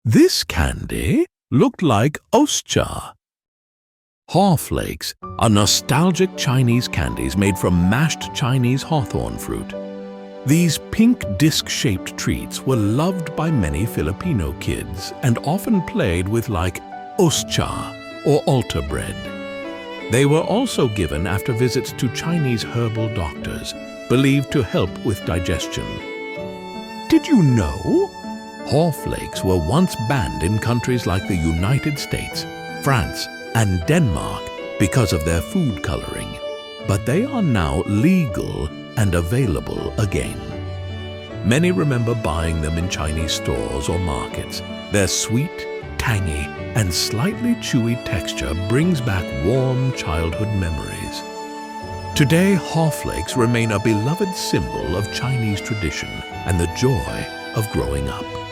This candy looked like Ostcha. Haw Flakes are nostalgic Chinese candies made from mashed Chinese hawthorn fruit. These pink disc-shaped treats were loved by many Filipino kids and often played with like Ostcha or altar bread. They were also given after visits to Chinese herbal doctors, believed to help with digestion. Did you know? Haw Flakes were once banned in countries like the United States, France, and Denmark because of their food coloring, but they are now legal and available again. Many remember buying them in Chinese stores or markets. Their sweet, tangy, and slightly chewy texture brings back warm childhood memories. Today, Haw Flakes remain a beloved symbol of Chinese tradition and the joy of growing up.